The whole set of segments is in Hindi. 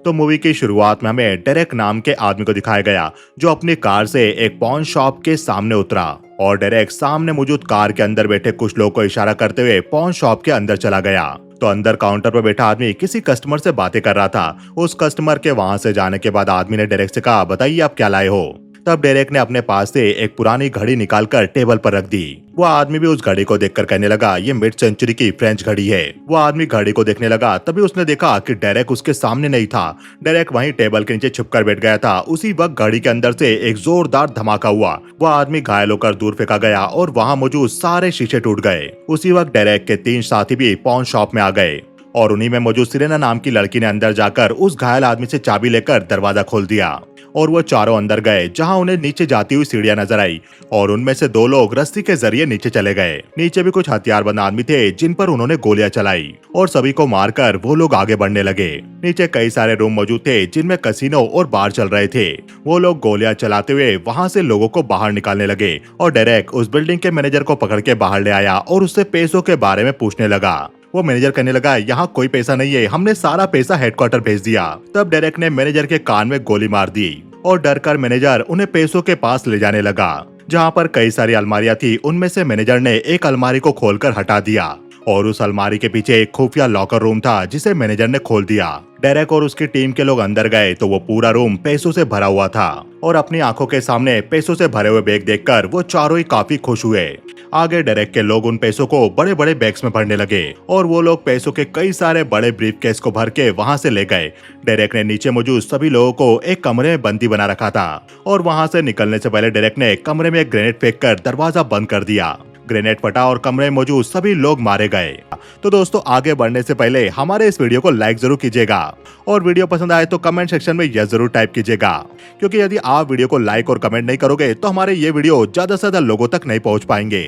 तो मूवी की शुरुआत में हमें डेरेक नाम के आदमी को दिखाया गया जो अपनी कार से एक पॉन शॉप के सामने उतरा और डेरेक सामने मौजूद कार के अंदर बैठे कुछ लोगों को इशारा करते हुए पॉन शॉप के अंदर चला गया। तो अंदर काउंटर पर बैठा आदमी किसी कस्टमर से बातें कर रहा था। उस कस्टमर के वहां से जाने के बाद आदमी ने डेरेक से कहा, बताइए आप क्या लाए हो। तब डेरेक ने अपने पास से एक पुरानी घड़ी निकालकर टेबल पर रख दी। वो आदमी भी उस घड़ी को देखकर कहने लगा, ये मिड सेंचुरी की फ्रेंच घड़ी है। वो आदमी घड़ी को देखने लगा, तभी उसने देखा कि डेरेक उसके सामने नहीं था। डेरेक वहीं टेबल के नीचे छुपकर बैठ गया था। उसी वक्त घड़ी के अंदर से एक जोरदार धमाका हुआ। वो आदमी घायल होकर दूर फेंका गया और वहाँ मौजूद सारे शीशे टूट गए। उसी वक्त डेरेक के 3 साथी भी पॉन शॉप में आ गए और उन्हीं में मौजूद सिरेना नाम की लड़की ने अंदर जाकर उस घायल आदमी से चाबी लेकर दरवाजा खोल दिया और वो चारों अंदर गए, जहां उन्हें नीचे जाती हुई सीढ़ियां नजर आई और उनमें से 2 लोग रस्सी के जरिए नीचे चले गए। नीचे भी कुछ हथियारबंद आदमी थे जिन पर उन्होंने गोलियां चलाई और सभी को मारकर वो लोग आगे बढ़ने लगे। नीचे कई सारे रूम मौजूद थे जिनमें कसिनो और बार चल रहे थे। वो लोग गोलियां चलाते हुए वहां से लोगों को बाहर निकालने लगे और डेरेक उस बिल्डिंग के मैनेजर को पकड़ के बाहर ले आया और उससे पैसों के बारे में पूछने लगा। वो मैनेजर कहने लगा, यहाँ कोई पैसा नहीं है, हमने सारा पैसा हेडक्वार्टर भेज दिया। तब डेरेक ने मैनेजर के कान में गोली मार दी और डर कर मैनेजर उन्हें पैसों के पास ले जाने लगा, जहाँ पर कई सारी अलमारियां थी। उनमें से मैनेजर ने एक अलमारी को खोलकर हटा दिया और उस अलमारी के पीछे एक खुफिया लॉकर रूम था जिसे मैनेजर ने खोल दिया। डेरेक और उसकी टीम के लोग अंदर गए तो वो पूरा रूम पैसों से भरा हुआ था और अपनी आंखों के सामने पैसों से भरे हुए बैग देखकर वो चारों ही काफी खुश हुए। आगे डेरेक के लोग उन पैसों को बड़े बड़े बैग्स में भरने लगे और वो लोग पैसों के कई सारे बड़े ब्रीफकेस को भर के वहां से ले गए। डेरेक ने नीचे मौजूद सभी लोगों को एक कमरे में बंदी बना रखा था और वहां से निकलने से पहले डेरेक ने कमरे में एक ग्रेनेड फेंककर दरवाजा बंद कर दिया। ग्रेनेड फटा और कमरे में मौजूद सभी लोग मारे गए। तो दोस्तों, आगे बढ़ने से पहले हमारे इस वीडियो को लाइक जरूर कीजिएगा और वीडियो पसंद आए तो कमेंट सेक्शन में यस जरूर टाइप कीजिएगा, क्योंकि यदि आप वीडियो को लाइक और कमेंट नहीं करोगे तो हमारे ये वीडियो ज्यादा से ज्यादा लोगों तक नहीं पहुंच पाएंगे।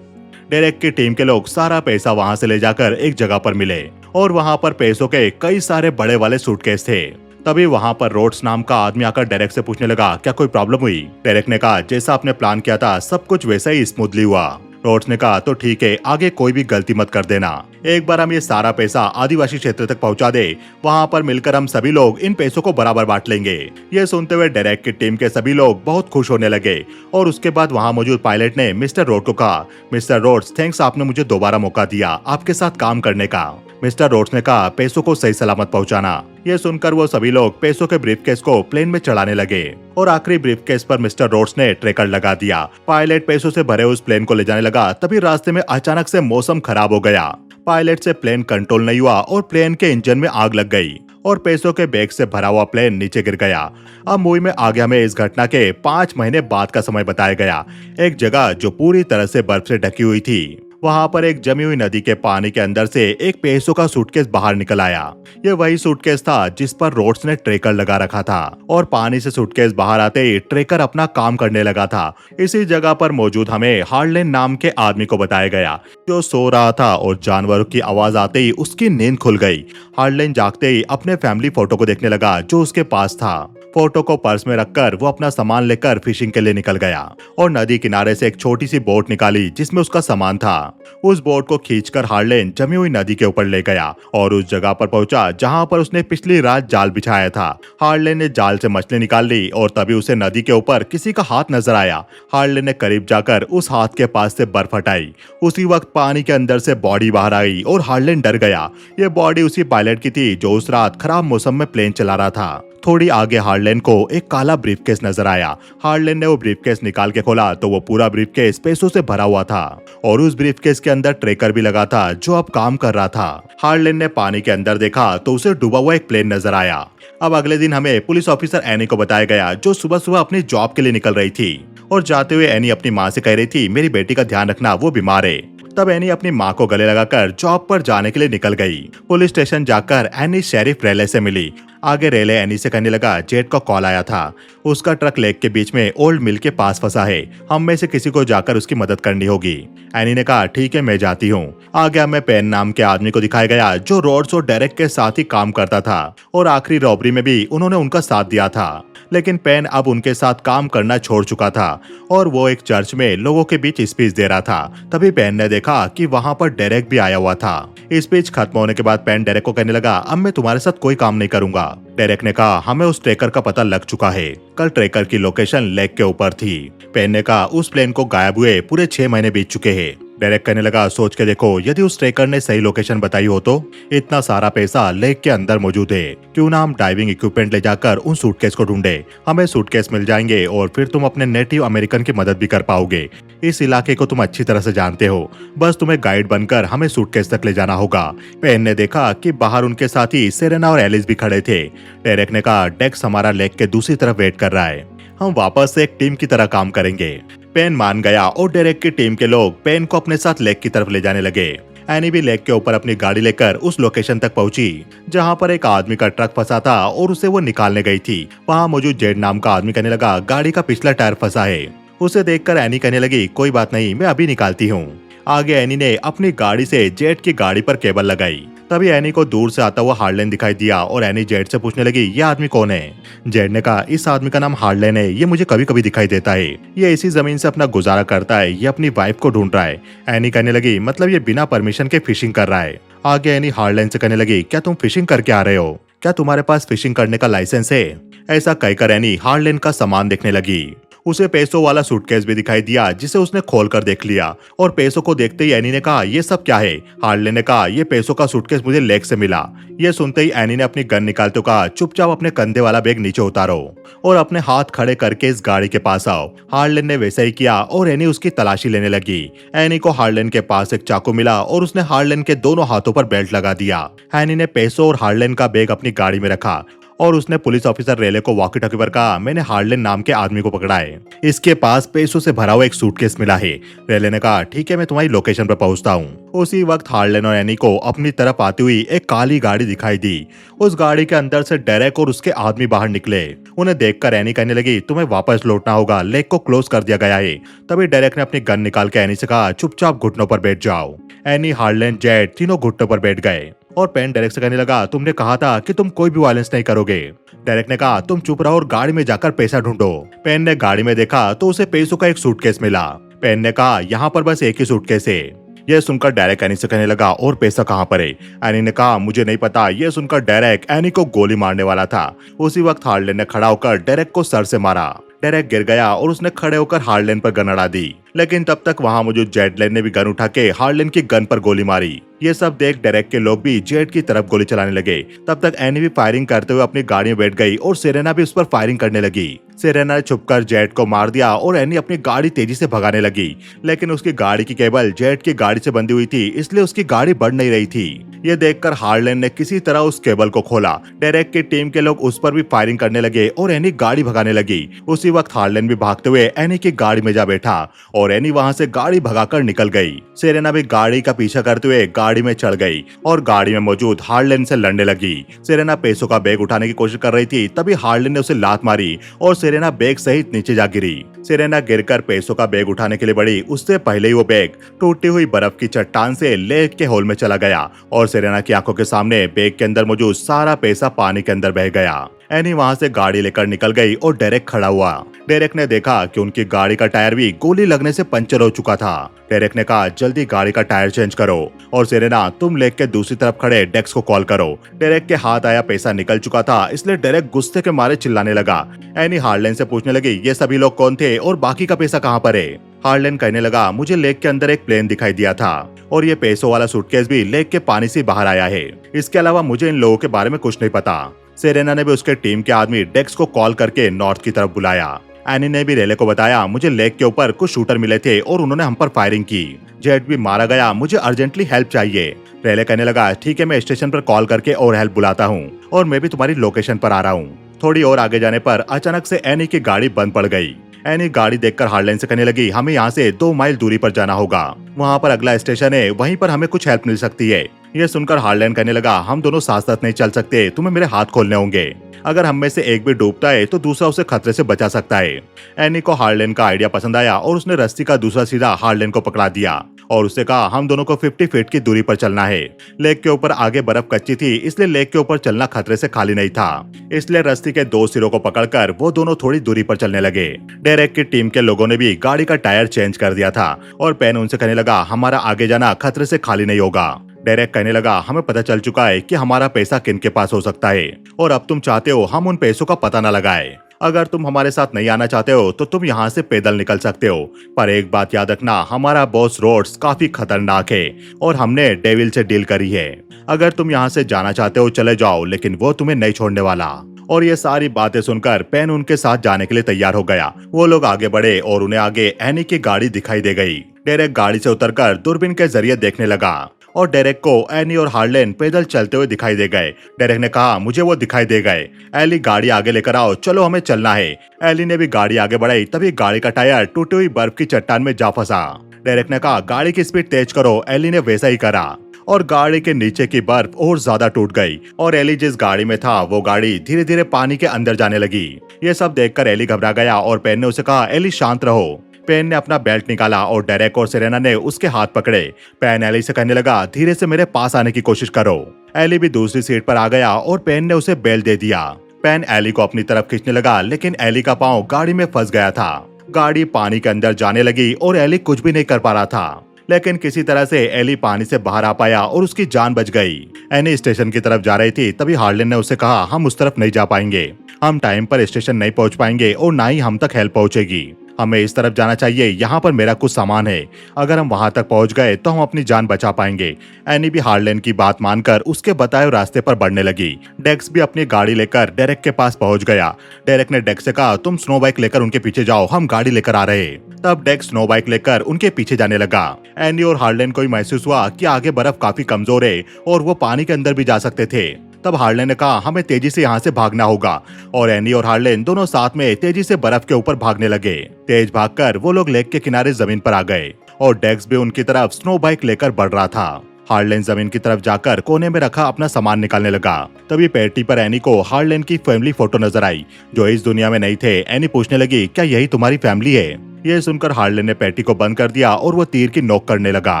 डेरेक की टीम के लोग सारा पैसा वहां से ले जाकर एक जगह पर मिले और वहां पर पैसों के कई सारे बड़े वाले सूटकेस थे। तभी वहां पर रोड्स नाम का आदमी आकर डेरेक से पूछने लगा, क्या कोई प्रॉब्लम हुई। डेरेक ने कहा, जैसा आपने प्लान किया था सब कुछ वैसा ही स्मूथली हुआ। रोड्स ने कहा, तो ठीक है, आगे कोई भी गलती मत कर देना। एक बार हम ये सारा पैसा आदिवासी क्षेत्र तक पहुंचा दे, वहां पर मिलकर हम सभी लोग इन पैसों को बराबर बांट लेंगे। ये सुनते हुए डेरेक की टीम के सभी लोग बहुत खुश होने लगे और उसके बाद वहां मौजूद पायलट ने मिस्टर रोड को कहा, मिस्टर रोड्स, थैंक्स, आपने मुझे दोबारा मौका दिया आपके साथ काम करने का। मिस्टर रोड्स ने कहा, पैसों को सही सलामत पहुंचाना। ये सुनकर वो सभी लोग पैसों के ब्रीफकेस को प्लेन में चढ़ाने लगे और आखिरी ब्रीफकेस पर मिस्टर रोड्स ने ट्रैकर लगा दिया। पायलट पैसों से भरे उस प्लेन को ले जाने लगा, तभी रास्ते में अचानक से मौसम खराब हो गया। पायलट से प्लेन कंट्रोल नहीं हुआ और प्लेन के इंजन में आग लग गई और पैसों के बैग से भरा हुआ प्लेन नीचे गिर गया। अब मूवी में आगे हमें इस घटना के 5 महीने बाद का समय बताया गया। एक जगह जो पूरी तरह से बर्फ से ढकी हुई थी, वहां पर एक जमी हुई नदी के पानी के अंदर से एक पैसों का सूटकेस बाहर निकल आया। ये वही सूटकेस था जिस पर रोड्स ने ट्रेकर लगा रखा था और पानी से सूटकेस बाहर आते ही ट्रेकर अपना काम करने लगा था। इसी जगह पर मौजूद हमें हार्लेन नाम के आदमी को बताया गया जो सो रहा था और जानवरों की आवाज आते ही उसकी नींद खुल गई। हार्लेन जागते ही अपने फैमिली फोटो को देखने लगा जो उसके पास था। फोटो को पर्स में रखकर वो अपना सामान लेकर फिशिंग के लिए निकल गया और नदी किनारे से एक छोटी सी बोट निकाली जिसमें उसका सामान था। उस बोट को खींचकर हार्लेन जमी हुई नदी के ऊपर ले गया और उस जगह पर पहुंचा जहां पर उसने पिछली रात जाल बिछाया था। हार्लेन ने जाल से मछली निकाल ली और तभी उसे नदी के ऊपर किसी का हाथ नजर आया। हार्लेन ने करीब जाकर उस हाथ के पास से बर्फ हटाई। उसी वक्त पानी के अंदर से बॉडी बाहर आई और हार्लेन डर गया। ये बॉडी उसी पायलट की थी जो उस रात खराब मौसम में प्लेन चला रहा था। थोड़ी आगे हार्लेन को एक काला ब्रीफकेस नजर आया। हार्लेन ने वो ब्रीफकेस निकाल के खोला तो वो पूरा ब्रीफकेस पैसों से भरा हुआ था और उस ब्रीफकेस के अंदर ट्रेकर भी लगा था जो अब काम कर रहा था। हार्लेन ने पानी के अंदर देखा तो उसे डूबा हुआ एक प्लेन नजर आया। अब अगले दिन हमें पुलिस ऑफिसर एनी को बताया गया जो सुबह सुबह अपनी जॉब के लिए निकल रही थी और जाते हुए एनी अपनी माँ से कह रही थी, मेरी बेटी का ध्यान रखना, वो बीमार है। तब एनी अपनी माँ को गले लगाकर जॉब पर जाने के लिए निकल गई। पुलिस स्टेशन जाकर एनी शेरिफ रेले से मिली। आगे रेले एनी से कहने लगा, जेट का कॉल आया था, उसका ट्रक लेक के बीच में ओल्ड मिल के पास फंसा है, हम में से किसी को जाकर उसकी मदद करनी होगी। एनी ने कहा, ठीक है, मैं जाती हूँ। आगे हमें पेन नाम के आदमी को दिखाया गया जो रोड्स और डेरेक के साथ ही काम करता था और आखिरी रॉबरी में भी उन्होंने उनका साथ दिया था। लेकिन पेन अब उनके साथ काम करना छोड़ चुका था और वो एक चर्च में लोगों के बीच स्पीच दे रहा था। तभी पेन ने देखा कि वहाँ पर डेरेक भी आया हुआ था। स्पीच खत्म होने के बाद पेन डेरेक को कहने लगा, अब मैं तुम्हारे साथ कोई काम नहीं करूंगा। डेरेक ने कहा, हमें उस ट्रेकर का पता लग चुका है। कल ट्रेकर की लोकेशन लेक के ऊपर थी। पेन ने कहा, उस प्लेन को गायब हुए पूरे 6 महीने बीत चुके हैं। डेरेक कहने लगा, सोच के देखो, यदि उस ट्रेकर ने सही लोकेशन बताई हो तो इतना सारा पैसा लेक के अंदर मौजूद है। क्यों ना हम डाइविंग इक्विपमेंट ले जाकर उन सूटकेस को ढूंढे। हमें सूटकेस मिल जाएंगे और फिर तुम अपने नेटिव अमेरिकन की मदद भी कर पाओगे। इस इलाके को तुम अच्छी तरह से जानते हो, बस तुम्हें गाइड बनकर हमें सूटकेस तक ले जाना होगा। पेन ने देखा कि बाहर उनके साथी सेरेना और एलिस भी खड़े थे। डेरेक ने कहा, डेक्स हमारा लेक के दूसरी तरफ वेट कर रहा है, हम वापस से एक टीम की तरह काम करेंगे। पेन मान गया और डेरेक की टीम के लोग पेन को अपने साथ लेक की तरफ ले जाने लगे। एनी भी लेक के ऊपर अपनी गाड़ी लेकर उस लोकेशन तक पहुंची जहां पर एक आदमी का ट्रक फंसा था और उसे वो निकालने गई थी। वहां मौजूद जेड नाम का आदमी कहने लगा, गाड़ी का पिछला टायर फंसा है। उसे देखकर एनी कहने लगी, कोई बात नहीं, मैं अभी निकालती हूँ। आगे एनी ने अपनी गाड़ी से जेड की गाड़ी पर केबल लगाई। तभी एनी को दूर से आता हुआ हार्लेन दिखाई दिया और एनी जेड से पूछने लगी, ये आदमी कौन है। जेड ने कहा, इस आदमी का नाम हार्लेन है, ये मुझे कभी कभी दिखाई देता है, ये इसी जमीन से अपना गुजारा करता है, ये अपनी वाइफ को ढूंढ रहा है। एनी कहने लगी, मतलब ये बिना परमिशन के फिशिंग कर रहा है। आगे एनी हार्लेन से कहने लगी, क्या तुम फिशिंग करके आ रहे हो, क्या तुम्हारे पास फिशिंग करने का लाइसेंस है। ऐसा कहकर एनी हार्लेन का सामान देखने लगी। उसे पैसों वाला सूटकेस भी दिखाई दिया जिसे उसने खोलकर देख लिया और पैसों को देखते ही एनी ने कहा, ये सब क्या है। हार्लेन ने कहा, ये पैसों का सूटकेस मुझे लेक से मिला। ये सुनते ही एनी ने अपनी गन निकालते कहा, चुपचाप अपने कंधे वाला बैग नीचे उतारो और अपने हाथ खड़े करके इस गाड़ी के पास आओ। हार्लेन ने वैसा ही किया और एनी उसकी तलाशी लेने लगी। एनी को हार्लेन के पास एक चाकू मिला और उसने हार्लेन के दोनों हाथों पर बेल्ट लगा दिया। एनी ने पैसों और हार्लेन का बैग अपनी गाड़ी में रखा और उसने पुलिस ऑफिसर रेले को वॉकी टॉकी पर कहा, मैंने हार्लेन नाम के आदमी को पकड़ा है, इसके पास पैसों से भरा हुआ एक सूटकेस मिला है। रेले ने कहा, ठीक है, मैं तुम्हारी लोकेशन पर पहुंचता हूँ। उसी वक्त हार्लेन और एनी को अपनी तरफ आती हुई एक काली गाड़ी दिखाई दी। उस गाड़ी के अंदर से डेरेक और उसके आदमी बाहर निकले। उन्हें देखकर एनी कहने लगी, तुम्हें वापस लौटना होगा, लेक को क्लोज कर दिया गया है। तभी डेरेक ने अपनी गन निकाल के एनी से कहा, चुपचाप घुटनों पर बैठ जाओ। एनी, हार्लेन, जेड तीनों घुटनों पर बैठ गए और पेन डेरेक से कहने लगा, तुमने कहा था कि तुम कोई भी वायलेंस नहीं करोगे। डेरेक ने कहा, तुम चुप रहो और गाड़ी में जाकर पैसा ढूंढो। पेन ने गाड़ी में देखा तो उसे पैसों का एक सूटकेस मिला। पेन ने कहा, यहाँ पर बस एक ही सूटकेस है। यह सुनकर डेरेक एनी से कहने लगा, और पैसा कहाँ पर है। एनी ने कहा, मुझे नहीं पता। यह सुनकर डेरेक एनी को गोली मारने वाला था। उसी वक्त हार्लेन ने खड़ा होकर डेरेक को सर से मारा। डेरेक गिर गया और उसने खड़े होकर हार्लेन पर गन अड़ा दी, लेकिन तब तक वहां मौजूद जेडलेन ने भी गन उठा के हार्लेन की गन पर गोली मारी। ये सब देख डेरेक के लोग भी जेड की तरफ गोली चलाने लगे। तब तक एनी भी फायरिंग करते हुए अपनी गाड़ी में बैठ गई और सेरेना भी उस पर फायरिंग करने लगी। सेरेना ने छुपकर जेड को मार दिया और एनी अपनी गाड़ी तेजी से भगाने लगी, लेकिन उसकी गाड़ी की केबल जेड की गाड़ी से बंधी हुई थी, इसलिए उसकी गाड़ी बढ़ नहीं रही थी। ये देखकर हार्लेन ने किसी तरह उस केबल को खोला। डेरेक की टीम के लोग उस पर भी फायरिंग करने लगे और एनी गाड़ी भगाने लगी। उसी वक्त हार्लेन भी भागते हुए एनी की गाड़ी में जा बैठा और एनी वहां से गाड़ी भगाकर निकल गई। सेरेना भी गाड़ी का पीछा करते हुए गाड़ी में चढ़ गई और गाड़ी में मौजूद हार्लेन से लड़ने लगी। सेरेना पैसों का बैग उठाने की कोशिश कर रही थी, तभी हार्लेन ने उसे लात मारी और सेरेना बैग सहित नीचे जा गिरी। सेरेना गिरकर पैसों का बैग उठाने के लिए बढ़ी, उससे पहले ही वो बैग टूटी हुई बर्फ की चट्टान से लेक के होल में चला गया और सेरेना की आंखों के सामने बैग के अंदर मौजूद सारा पैसा पानी के अंदर बह गया। एनी वहां से गाड़ी लेकर निकल गई और डेरेक खड़ा हुआ। डेरेक ने देखा कि उनकी गाड़ी का टायर भी गोली लगने से पंचर हो चुका था। डेरेक ने कहा, जल्दी गाड़ी का टायर चेंज करो और सेरेना, तुम लेक के दूसरी तरफ खड़े डेक्स को कॉल करो। डेरेक के हाथ आया पैसा निकल चुका था, इसलिए डेरेक गुस्से के मारे चिल्लाने लगा। एनी हार्लेन से पूछने लगी, ये सभी लोग कौन थे और बाकी का पैसा कहाँ पर है। हार्लेन कहने लगा, मुझे लेक के अंदर एक प्लेन दिखाई दिया था और ये पैसों वाला सूटकेस भी लेक के पानी से बाहर आया है। इसके अलावा मुझे इन लोगों के बारे में कुछ नहीं पता। सेरेना ने भी उसके टीम के आदमी डेक्स को कॉल करके नॉर्थ की तरफ बुलाया। एनी ने भी रेले को बताया, मुझे लेक के ऊपर कुछ शूटर मिले थे और उन्होंने हम पर फायरिंग की। जेड भी मारा गया, मुझे अर्जेंटली हेल्प चाहिए। रेले कहने लगा, ठीक है, मैं स्टेशन पर कॉल करके और हेल्प बुलाता हूँ और मैं भी तुम्हारी लोकेशन पर आ रहा हूँ। थोड़ी और आगे जाने पर अचानक से एनी की गाड़ी बंद पड़ गई। एनी गाड़ी देखकर हार्लेन से कहने लगी, हमें यहाँ से 2 माइल दूरी पर जाना होगा, वहाँ पर अगला स्टेशन है, वहीं पर हमें कुछ हेल्प मिल सकती है। ये सुनकर हार्लेन कहने लगा, हम दोनों साथ साथ नहीं चल सकते, तुम्हें मेरे हाथ खोलने होंगे। अगर हम में से एक भी डूबता है तो दूसरा उसे खतरे से बचा सकता है। एनी को हार्लेन का आइडिया पसंद आया और उसने रस्सी का दूसरा सिरा हार्लेन को पकड़ा दिया और उससे कहा हम दोनों को 50 फीट की दूरी पर चलना है। लेक के ऊपर आगे बर्फ कच्ची थी, इसलिए लेक के ऊपर चलना खतरे से खाली नहीं था। इसलिए रस्सी के दो सिरों को पकड़कर वो दोनों थोड़ी दूरी पर चलने लगे। डेरेक की टीम के लोगों ने भी गाड़ी का टायर चेंज कर दिया था और पेन उनसे कहने लगा हमारा आगे जाना खतरे से खाली नहीं होगा। डेरेक कहने लगा हमें पता चल चुका है कि हमारा पैसा किन के पास हो सकता है और अब तुम चाहते हो हम उन पैसों का पता न लगाए। अगर तुम हमारे साथ नहीं आना चाहते हो तो तुम यहाँ से पैदल निकल सकते हो, पर एक बात याद रखना हमारा बॉस रोड्स काफी खतरनाक है और हमने डेविल से डील करी है। अगर तुम यहाँ से जाना चाहते हो चले जाओ, लेकिन वो तुम्हें नहीं छोड़ने वाला। और ये सारी बातें सुनकर पेन उनके साथ जाने के लिए तैयार हो गया। वो लोग आगे बढ़े और उन्हें आगे एनी की गाड़ी दिखाई दे गई। डेरेक गाड़ी से उतरकर दूरबीन के जरिए देखने लगा और डेरेक को एनी और हार्लेन पैदल चलते हुए दिखाई दे गए। डेरेक ने कहा मुझे वो दिखाई दे गए। एली गाड़ी आगे लेकर आओ, चलो हमें चलना है। एली ने भी गाड़ी आगे बढ़ाई, तभी गाड़ी का टायर टूटी हुई बर्फ की चट्टान में जा फंसा। डेरेक ने कहा गाड़ी की स्पीड तेज करो। एली ने वैसा ही करा और गाड़ी के नीचे की बर्फ और ज्यादा टूट गई और एली जिस गाड़ी में था वो गाड़ी धीरे धीरे पानी के अंदर जाने लगी। ये सब देखकर एली घबरा गया और पेन ने उसे कहा एली शांत रहो। पेन ने अपना बेल्ट निकाला और डेरेक और सेरेना ने उसके हाथ पकड़े। पेन एली से कहने लगा धीरे से मेरे पास आने की कोशिश करो। एली भी दूसरी सीट पर आ गया और पेन ने उसे बेल्ट दे दिया। पेन एली को अपनी तरफ खींचने लगा, लेकिन एली का पांव गाड़ी में फंस गया था। गाड़ी पानी के अंदर जाने लगी और एली कुछ भी नहीं कर पा रहा था, लेकिन किसी तरह से एली पानी से बाहर आ पाया और उसकी जान बच गई। एनी स्टेशन की तरफ जा रही थी, तभी हार्लेन ने उसे कहा हम उस तरफ नहीं जा पाएंगे, हम टाइम पर स्टेशन नहीं पहुंच पाएंगे और ना ही हम तक हेल्प पहुंचेगी। हमें इस तरफ जाना चाहिए, यहाँ पर मेरा कुछ सामान है, अगर हम वहां तक पहुंच गए तो हम अपनी जान बचा पाएंगे। एनी भी हार्लेन की बात मानकर उसके बताए हुए रास्ते पर बढ़ने लगी। डेक्स भी अपनी गाड़ी लेकर डेरेक के पास पहुंच गया। डेरेक ने डेक्स से कहा तुम स्नो बाइक लेकर उनके पीछे जाओ, हम गाड़ी लेकर आ रहे। तब डेक्स स्नो बाइक लेकर उनके पीछे जाने लगा। एनी और हार्लेन को महसूस हुआ कि आगे बर्फ काफी कमजोर है और वो पानी के अंदर भी जा सकते थे। तब हार्लेन ने कहा हमें तेजी से यहाँ से भागना होगा और एनी और हार्लेन दोनों साथ में तेजी से बर्फ के ऊपर भागने लगे। तेज भागकर वो लोग लेक के किनारे जमीन पर आ गए और डेक्स भी उनकी तरफ स्नो बाइक लेकर बढ़ रहा था। हार्लेन जमीन की तरफ जाकर कोने में रखा अपना सामान निकालने लगा। तभी पेटी पर एनी को हार्लेन की फैमिली फोटो नजर आई जो इस दुनिया में नहीं थे। एनी पूछने लगी क्या यही तुम्हारी फैमिली है? ये सुनकर हार्लेन ने पेटी को बंद कर दिया और वो तीर की नोक करने लगा।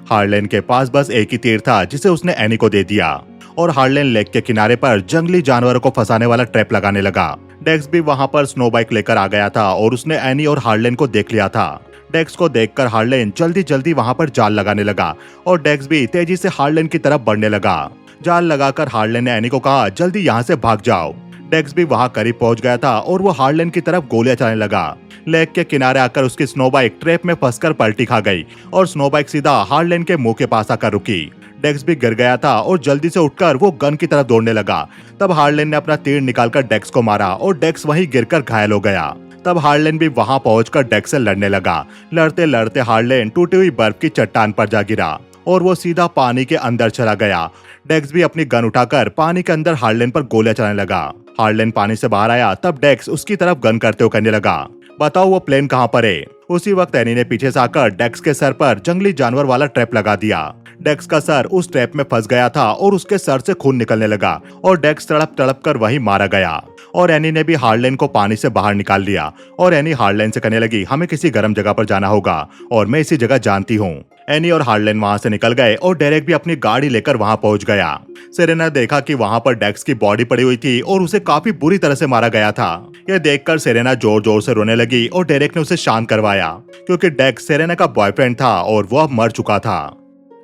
हार्लेन के पास बस एक ही तीर था जिसे उसने एनी को दे दिया और हार्लेन लेक के किनारे पर जंगली जानवरों को फंसाने वाला ट्रैप लगाने लगा। डेक्स भी वहां पर स्नो बाइक लेकर आ गया था और उसने एनी और हार्लेन को देख लिया था। डेक्स को देखकर हार्लेन जल्दी जल्दी वहां पर जाल लगाने लगा और डेक्स भी तेजी से हार्लेन की तरफ बढ़ने लगा। जाल लगाकर हार्लेन ने एनी को कहा जल्दी यहाँ से भाग जाओ। डेक्स भी वहां करीब पहुंच गया था और वो हार्लेन की तरफ गोलियां चलाने लगा। लेक के किनारे आकर उसकी स्नो बाइक ट्रैप में फंसकर पलटी खा गई और स्नो बाइक सीधा हार्लेन के मुंह के पास आकर रुकी। डेक्स भी गिर गया था और जल्दी से उठकर वो गन की तरफ दौड़ने लगा। तब हार्लेन ने अपना तीर निकालकर डेक्स को मारा और डेक्स वहीं गिरकर घायल हो गया। तब हार्लेन भी वहां पहुंचकर डेक्स से लड़ने लगा। लड़ते लड़ते हार्लेन टूटी हुई बर्फ की चट्टान पर जा गिरा और वो सीधा पानी के अंदर चला गया। डेक्स भी अपनी गन उठाकर पानी के अंदर हार्लेन पर गोलियां चलाने लगा। हार्लेन पानी से बाहर आया तब डेक्स उसकी तरफ गन करते हुए कहने लगा बताओ वो प्लेन कहाँ पर है? उसी वक्त एनी ने पीछे से आकर डेक्स के सर पर जंगली जानवर वाला ट्रैप लगा दिया। डेक्स का सर उस ट्रैप में फंस गया था और उसके सर से खून निकलने लगा और डेक्स तड़प तड़प कर वहीं मारा गया। और एनी ने भी हार्लेन को पानी से बाहर निकाल लिया और एनी हार्लेन से कहने लगी हमें किसी गर्म जगह पर जाना होगा और मैं इसी जगह जानती हूँ। एनी और हार्लेन वहां से निकल गए और डेरेक भी अपनी गाड़ी लेकर वहां पहुंच गया। सेरेना ने देखा कि वहां पर डेक्स की बॉडी पड़ी हुई थी और उसे काफी बुरी तरह से मारा गया था। यह देखकर सेरेना जोर जोर से रोने लगी और डेरेक ने उसे शांत करवाया क्योंकि डेक्स सेरेना का बॉयफ्रेंड था और वो अब मर चुका था।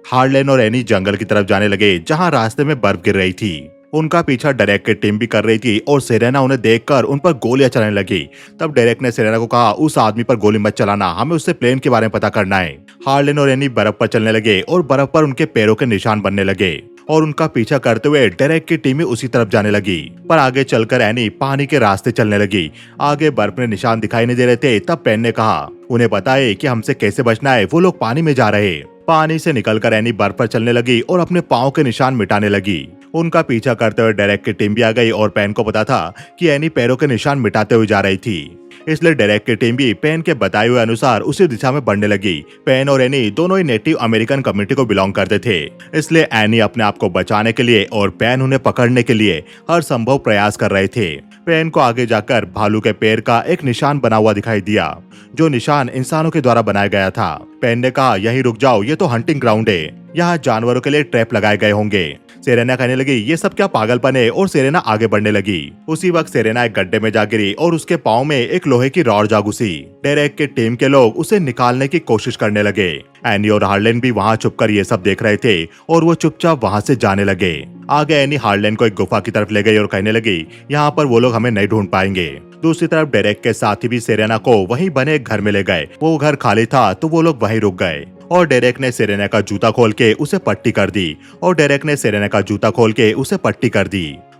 हार्लेन और एनी जंगल की तरफ जाने लगे जहाँ रास्ते में बर्फ गिर रही थी। उनका पीछा डेरेक की टीम भी कर रही थी और सेरेना उन्हें देखकर उन पर गोलियां चलाने लगी। तब डेरेक ने सेरेना को कहा उस आदमी पर गोली मत चलाना, हमें उससे प्लेन के बारे में पता करना है। हार्लेन और एनी बर्फ पर चलने लगे और बर्फ पर उनके पैरों के निशान बनने लगे और उनका पीछा करते हुए डेरेक की टीम उसी तरफ जाने लगी। पर आगे चलकर एनी पानी के रास्ते चलने लगी। आगे बर्फ में निशान दिखाई नहीं दे रहे थे। तब पेन ने कहा उन्हें बताए कि हमसे कैसे बचना है, वो लोग पानी में जा रहे। पानी से निकलकर एनी बर्फ पर चलने लगी और अपने पाँव के निशान मिटाने लगी। उनका पीछा करते हुए डेरेक की टीम भी आ गई और पेन को पता था कि एनी पैरों के निशान मिटाते हुए जा रही थी, इसलिए डेरेक की टीम भी पेन के बताए हुए अनुसार उसी दिशा में बढ़ने लगी। पेन और एनी दोनों ही नेटिव अमेरिकन कम्युनिटी को बिलोंग करते थे, इसलिए एनी अपने आप को बचाने के लिए और पेन उन्हें पकड़ने के लिए हर संभव प्रयास कर रहे थे। पेन को आगे जाकर भालू के पैर का एक निशान बना हुआ दिखाई दिया, जो निशान इंसानों के द्वारा बनाया गया था। पेन ने कहा, यहीं रुक जाओ, ये तो हंटिंग ग्राउंड है, यहाँ जानवरों के लिए ट्रैप लगाए गए होंगे। सेरेना कहने लगी, ये सब क्या पागलपन है, और सेरेना आगे बढ़ने लगी। उसी वक्त सेरेना एक गड्ढे में जा गिरी और उसके पाँव में एक लोहे की रॉड जा घुसी। डेरेक के टीम के लोग उसे निकालने की कोशिश करने लगे। एनी और हार्लेन भी वहाँ छुपकर ये सब देख रहे थे और वो चुपचाप वहाँ से जाने लगे। आगे एनी हार्लेन को एक गुफा की तरफ ले गई और कहने लगी, यहाँ पर वो लोग हमें नहीं ढूंढ पाएंगे। दूसरी तरफ डेरेक के साथी भी सेरेना को वहीं बने एक घर में ले गए। वो घर खाली था तो वो लोग वहीं रुक गए और डेरेक ने सेरेना का जूता खोल के उसे पट्टी कर दी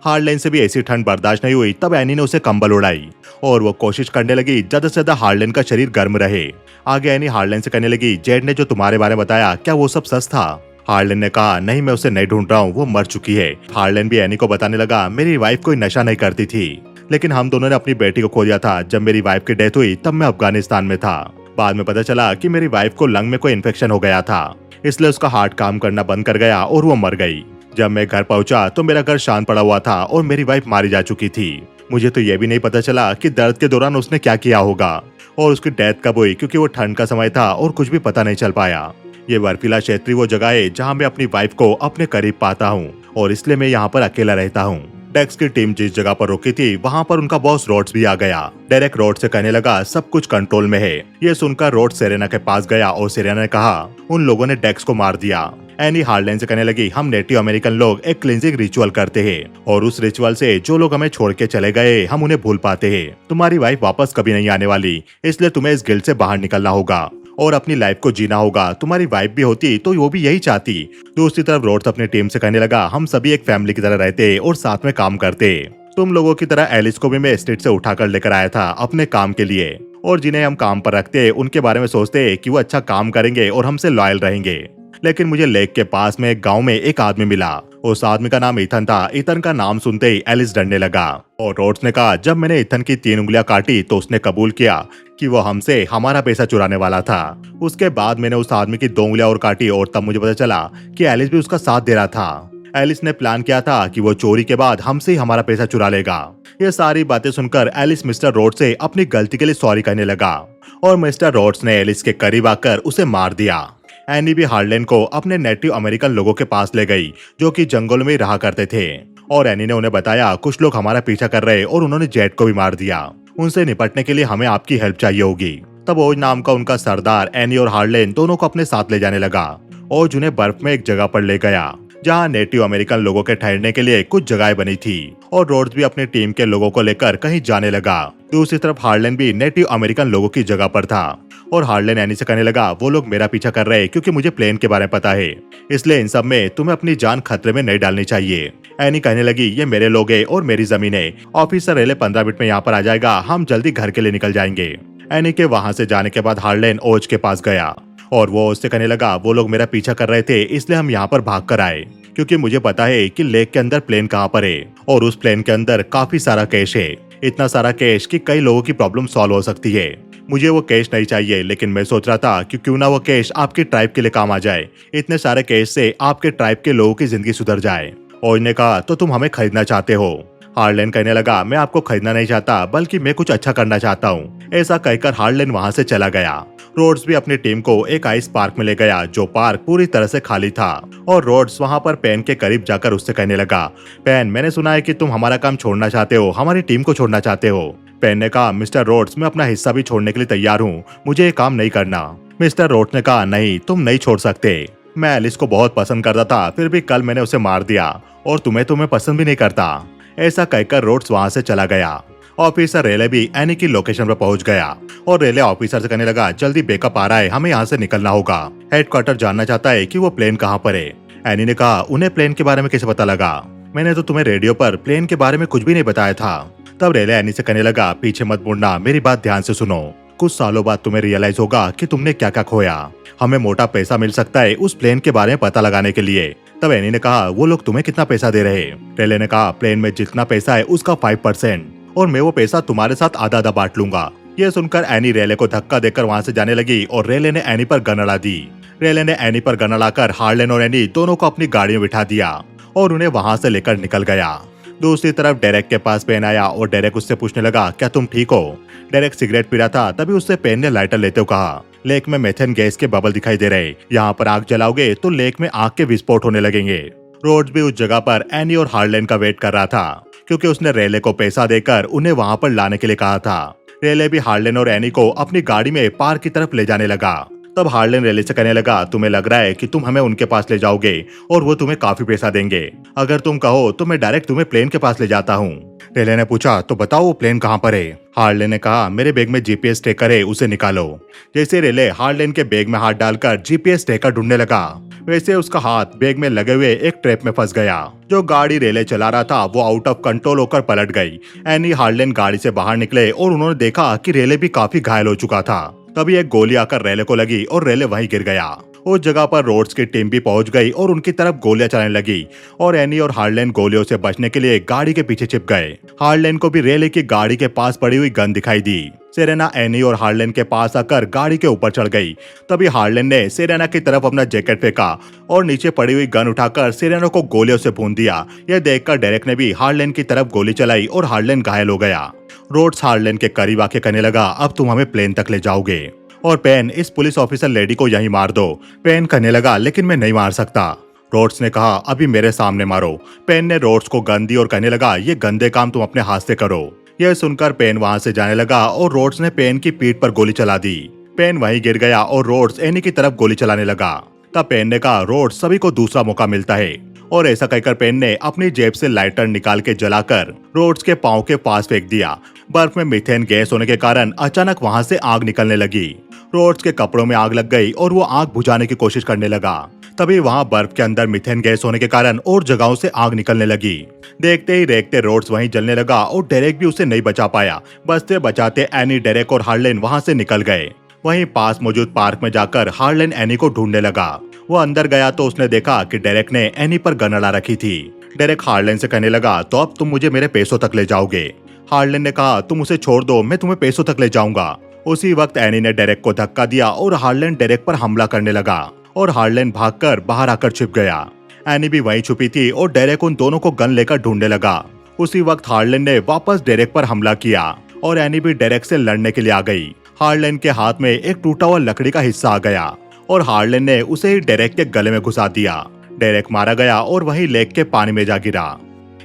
हार्लेन से भी ऐसी ठंड बर्दाश्त नहीं हुई। तब एनी ने उसे कंबल उड़ाई और वो कोशिश करने लगी ज्यादा से ज्यादा हार्लेन का शरीर गर्म रहे। आगे एनी हार्लेन से कहने लगी, जेड ने जो तुम्हारे बारे में बताया, क्या वो सब सच था? हार्लेन ने कहा, नहीं, मैं उसे नहीं ढूंढ रहा हूँ, वो मर चुकी है। हार्लेन भी एनी को बताने लगा, मेरी वाइफ कोई नशा नहीं करती थी, लेकिन हम दोनों ने अपनी बेटी को खो दिया था। जब मेरी वाइफ की डेथ हुई तब मैं अफगानिस्तान में था। बाद में पता चला कि मेरी वाइफ को लंग में कोई इन्फेक्शन हो गया था, इसलिए उसका हार्ट काम करना बंद कर गया और वो मर गई। जब मैं घर पहुंचा तो मेरा घर शांत पड़ा हुआ था और मेरी वाइफ मारी जा चुकी थी। मुझे तो ये भी नहीं पता चला कि दर्द के दौरान उसने क्या किया होगा और उसकी डेथ कब हुई, क्योंकि वो ठंड का समय था और कुछ भी पता नहीं चल पाया। ये बर्फीला क्षेत्र वो जगह है जहाँ मैं अपनी वाइफ को अपने करीब पाता हूँ और इसलिए मैं यहाँ पर अकेला रहता हूँ। डेक्स की टीम जिस जगह पर रुकी थी वहाँ पर उनका बॉस रोड्स भी आ गया। डेरेक रोड से कहने लगा, सब कुछ कंट्रोल में है। ये सुनकर रोड सेरेना के पास गया और सेरेना ने कहा, उन लोगों ने डेक्स को मार दिया। एनी हार्लेन से कहने लगी, हम नेटिव अमेरिकन लोग एक क्लींजिंग रिचुअल करते हैं और उस रिचुअल से जो लोग हमें छोड़ के चले गए हम उन्हें भूल पाते हैं। तुम्हारी वाइफ वापस कभी नहीं आने वाली, इसलिए तुम्हें इस गिल्ड से बाहर निकलना होगा और अपनी लाइफ को जीना होगा। तुम्हारी वाइफ भी होती तो वो भी यही चाहती। दूसरी तरफ रोड्स अपनी टीम से कहने लगा, हम सभी एक फैमिली की तरह रहते और साथ में काम करते। तुम लोगों की तरह एलिस को भी मैं स्ट्रीट से उठाकर लेकर आया था अपने काम के लिए, और जिन्हें हम काम पर रखते उनके बारे में सोचते कि वो अच्छा काम करेंगे और हमसे लॉयल रहेंगे। लेकिन मुझे लेक के पास में एक गांव में एक आदमी मिला। उस आदमी का नाम ईथन था। ईथन का नाम सुनते ही एलिस डरने लगा और रोड्स ने कहा, जब मैंने ईथन की 3 उंगलियां काटी तो उसने कबूल किया कि वो हमसे हमारा पैसा चुराने वाला था। उसके बाद मैंने उस आदमी की 2 उंगलियां और काटी और तब मुझे पता चला कि एलिस भी उसका साथ दे रहा था। एलिस ने प्लान किया था कि वो चोरी के बाद हमसे ही हमारा पैसा चुरा लेगा। ये सारी बातें सुनकर एलिस मिस्टर रोड्स से अपनी गलती के लिए सॉरी कहने लगा और मिस्टर रोड्स ने एलिस के करीब आकर उसे मार दिया। एनी भी हार्लेन को अपने नेटिव अमेरिकन लोगों के पास ले गई जो कि जंगल में रहा करते थे और एनी ने उन्हें बताया, कुछ लोग हमारा पीछा कर रहे और उन्होंने जेट को भी मार दिया। उनसे निपटने के लिए हमें आपकी हेल्प चाहिए होगी। तब ओज नाम का उनका सरदार एनी और हार्लेन दोनों को अपने साथ ले जाने लगा। ओज उन्हें बर्फ में एक जगह पर ले गया जहाँ नेटिव अमेरिकन लोगों के ठहरने के लिए कुछ जगह बनी थी और रोड्स भी अपनी टीम के लोगों को लेकर कहीं जाने लगा। दूसरी तरफ हार्लेन भी नेटिव अमेरिकन लोगों की जगह पर था और हार्लेन एनी से कहने लगा, वो लोग मेरा पीछा कर रहे हैं क्योंकि मुझे प्लेन के बारे में पता है, इसलिए इन सब में तुम्हें अपनी जान खतरे में नहीं डालनी चाहिए। एनी कहने लगी, ये मेरे लोग हैं और मेरी जमीन है। ऑफिसर रेले 15 मिनट में यहाँ पर आ जाएगा, हम जल्दी घर के लिए निकल जाएंगे। एनी के वहाँ से जाने के बाद हार्लेन ओज के पास गया और वो उससे कहने लगा, वो लोग मेरा पीछा कर रहे थे इसलिए हम यहाँ पर भाग कर आए, क्योंकि मुझे पता है कि लेक के अंदर प्लेन कहाँ पर है और उस प्लेन के अंदर काफी सारा कैश है। इतना सारा कैश कि कई लोगों की प्रॉब्लम सॉल्व हो सकती है। मुझे वो कैश नहीं चाहिए, लेकिन मैं सोच रहा था कि क्यों ना वो कैश आपकी ट्राइब के लिए काम आ जाए। इतने सारे कैश से आपके ट्राइब के लोगों की जिंदगी सुधर जाए। ओज ने कहा, तो तुम हमें खरीदना चाहते हो? हार्लेन कहने लगा, मैं आपको खरीदना नहीं चाहता, बल्कि मैं कुछ अच्छा करना चाहता हूँ। ऐसा कहकर हार्लेन वहाँ से चला गया। रोड्स भी अपनी टीम को एक आइस पार्क में ले गया जो पार्क पूरी तरह से खाली था और रोड्स वहाँ पर पेन के करीब जाकर उससे कहने लगा, पेन, मैंने सुना है कि तुम हमारा काम छोड़ना चाहते हो, हमारी टीम को छोड़ना चाहते हो। पेन ने कहा, मिस्टर रोड्स, मैं अपना हिस्सा भी छोड़ने के लिए तैयार हूँ, मुझे ये काम नहीं करना। मिस्टर रोड्स ने कहा, नहीं, तुम नहीं छोड़ सकते। मैं एलिस को बहुत पसंद करता था, फिर भी कल मैंने उसे मार दिया और तुम्हें पसंद भी नहीं करता। ऐसा कहकर रोड्स वहाँ से चला गया। ऑफिसर रेले भी एनी की लोकेशन पर पहुंच गया और रेले ऑफिसर से कहने लगा, जल्दी बैकअप आ रहा है, हमें यहाँ से निकलना होगा। हेडक्वार्टर जानना चाहता है कि वो प्लेन कहाँ पर है। एनी ने कहा, उन्हें प्लेन के बारे में कैसे पता लगा? मैंने तो तुम्हें रेडियो पर प्लेन के बारे में कुछ भी नहीं बताया था। तब रेले एनी से कहने लगा, पीछे मत मुड़ना, मेरी बात ध्यान से सुनो। कुछ सालों बाद तुम्हें रियलाइज होगा कि तुमने क्या क्या खोया। हमें मोटा पैसा मिल सकता है उस प्लेन के बारे में पता लगाने के लिए। तब एनी ने कहा, वो लोग तुम्हें कितना पैसा दे रहे? रेले ने कहा, प्लेन में जितना पैसा है उसका 5% और मैं वो पैसा तुम्हारे साथ आधा आधा बांट लूंगा। ये सुनकर एनी रेले को धक्का देकर वहाँ से जाने लगी और रेले ने एनी पर गन अड़ा दी। रेले ने एनी पर गन अड़ाकर हार्लेन और एनी दोनों को अपनी गाड़ी में बिठा दिया और उन्हें वहाँ से लेकर निकल गया। दूसरी तरफ डेरेक के पास पेन आया और डेरेक उससे पूछने लगा, क्या तुम ठीक हो? डेरेक सिगरेट पी रहा था, तभी उससे पेन ने लाइटर लेते हुए कहा, लेक में मेथेन गैस के बबल दिखाई दे रहे, यहाँ पर आग जलाओगे तो लेक में आग के विस्फोट होने लगेंगे। रोड्स भी उस जगह पर एनी और हार्लेन का वेट कर रहा था, क्योंकि उसने रेले को पैसा देकर उन्हें वहां पर लाने के लिए कहा था। रेले भी हार्लेन और एनी को अपनी गाड़ी में पार्क की तरफ ले जाने लगा। तब हार्लेन रेले से कहने लगा, तुम्हें लग रहा है कि तुम हमें उनके पास ले जाओगे और वो तुम्हें काफी पैसा देंगे। अगर तुम कहो तो मैं डायरेक्ट तुम्हें प्लेन के पास ले जाता हूँ। रेले ने पूछा, तो बताओ वो प्लेन कहाँ पर है? हार्लेन ने कहा, मेरे बैग में जीपीएस ट्रैकर है, उसे निकालो। जैसे रेले हार्लेन के बैग में हाथ डालकर जीपीएस ट्रैकर ढूंढने लगा, वैसे उसका हाथ बैग में लगे हुए एक ट्रैप में फंस गया। जो गाड़ी रेले चला रहा था वो आउट ऑफ कंट्रोल होकर पलट गई। एनी हार्लेन गाड़ी से बाहर निकले और उन्होंने देखा कि रेले भी काफी घायल हो चुका था। तभी एक गोली आकर रेले को लगी और रेले वहीं गिर गया। उस जगह पर रोड्स की टीम भी पहुंच गई और उनकी तरफ गोलियां चलाने लगी और एनी और हार्लेन गोलियों से बचने के लिए गाड़ी के पीछे छिप गए। हार्लेन को भी रेले की गाड़ी के पास पड़ी हुई गन दिखाई दी। सेरेना एनी और हार्लेन के पास आकर गाड़ी के ऊपर चढ़ गई। तभी हार्लेन ने सेरेना की तरफ अपना जैकेट फेंका और नीचे पड़ी हुई गन उठाकर सेरेना को गोलियों से भून दिया। यह देखकर डेरेक ने भी हार्लेन की तरफ गोली चलाई और हार्लेन घायल हो गया। रोड्स हार्लेन के करीब आके कहने लगा, अब तुम हमें प्लेन तक ले जाओगे और पेन इस पुलिस ऑफिसर लेडी को यहीं मार दो। पेन कहने लगा, लेकिन मैं नहीं मार सकता। रोड्स ने कहा, अभी मेरे सामने मारो। पेन ने रोड्स को गन दी और कहने लगा, ये गंदे काम तुम अपने हाथ से करो। यह सुनकर पेन वहां से जाने लगा और रोड्स ने पेन की पीठ पर गोली चला दी। पेन वहीं गिर गया और रोड्स एनी की तरफ गोली चलाने लगा। तब पेन ने कहा, रोड्स सभी को दूसरा मौका मिलता है। और ऐसा कहकर पेन ने अपनी जेब से लाइटर निकाल के जलाकर रोड्स के पांव के पास फेंक दिया। बर्फ में मीथेन गैस होने के कारण अचानक वहां से आग निकलने लगी। रोड्स के कपड़ों में आग लग गई और वो आग बुझाने की कोशिश करने लगा। तभी वहां बर्फ के अंदर मीथेन गैस होने के कारण और जगहों से आग निकलने लगी। देखते ही देखते रोड्स वहीं जलने लगा और डेरेक भी उसे नहीं बचा पाया। बचते बचाते एनी, डेरेक और हार्लेन वहां से निकल गए। वहीं पास मौजूद पार्क में जाकर हार्लेन एनी को ढूंढने लगा। वो अंदर गया तो उसने देखा कि डेरेक ने एनी पर गन अड़ा रखी थी। डेरेक हार्लेन से कहने लगा, तो अब तुम मुझे मेरे पैसों तक ले जाओगे? हार्लेन ने कहा, तुम उसे छोड़ दो, मैं तुम्हें पैसों तक ले जाऊंगा। उसी वक्त एनी ने डेरेक को धक्का दिया और हार्लेन डेरेक पर हमला करने लगा और हार्लेन भागकर बाहर आकर छिप गया। एनी भी वहीं छुपी थी और डेरेक उन दोनों को गन लेकर ढूंढने लगा। उसी वक्त हार्लेन ने वापस डेरेक पर हमला किया और एनी भी डेरेक से लड़ने के लिए आ गई। हार्लेन के हाथ में एक टूटा हुआ लकड़ी का हिस्सा आ गया और हार्लेन ने उसे ही डेरेक के गले में घुसा दिया। डेरेक मारा गया और वहीं लेक के पानी में जा गिरा।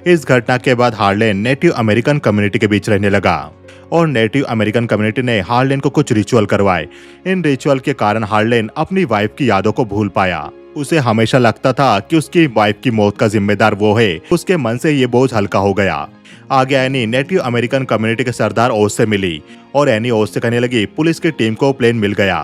इस घटना के बाद हार्लेन नेटिव अमेरिकन कम्युनिटी के बीच रहने लगा और नेटिव अमेरिकन कम्युनिटी ने हार्लेन को कुछ रिचुअल करवाए। इन रिचुअल के कारण हार्लेन अपनी वाइफ की यादों को भूल पाया। उसे हमेशा लगता था कि उसकी वाइफ की मौत का जिम्मेदार वो है। उसके मन से ये बोझ हल्का हो गया। आगे एनी नेटिव अमेरिकन कम्युनिटी के सरदार ओस से मिली और एनी ओस से कहने लगी, पुलिस की टीम को प्लेन मिल गया,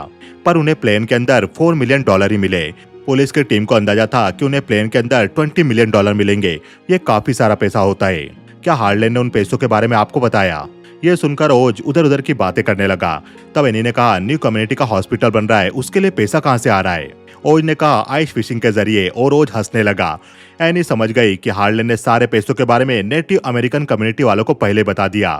पर उन्हें प्लेन के अंदर $4 मिलियन ही मिले। पुलिस की टीम को अंदाजा था कि उन्हें प्लेन के अंदर $20 मिलियन मिलेंगे। ये काफी सारा पैसा होता है। क्या हार्लेन ने उन पैसों के बारे में आपको बताया? ये सुनकर ओज उधर उधर की बातें करने लगा। तब एनी ने कहा, न्यू कम्युनिटी का हॉस्पिटल बन रहा है, उसके लिए पैसा कहाँ से आ रहा है? ओज ने कहा, आइस फिशिंग के जरिए, और ओज हंसने लगा। एनी समझ गई कि हार्लेन ने सारे पैसों के बारे में नेटिव अमेरिकन कम्युनिटी वालों को पहले बता दिया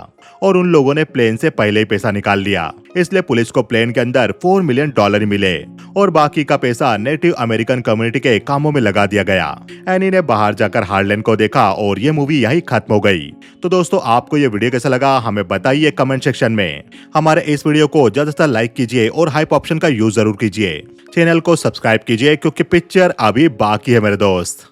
और उन लोगों ने प्लेन से पहले ही पैसा निकाल लिया। इसलिए पुलिस को प्लेन के अंदर $4 मिलियन मिले और बाकी का पैसा नेटिव अमेरिकन कम्युनिटी के कामों में लगा दिया गया। एनी ने बाहर जाकर हार्लेन को देखा और ये मूवी यही खत्म हो गई। तो दोस्तों, आपको ये वीडियो कैसा लगा हमें बताइए कमेंट सेक्शन में। हमारे इस वीडियो को ज्यादा से ज्यादा लाइक कीजिए और हाइप ऑप्शन का यूज जरूर कीजिए। चैनल को सब्सक्राइब कीजिए क्योंकि पिक्चर अभी बाकी है मेरे दोस्त।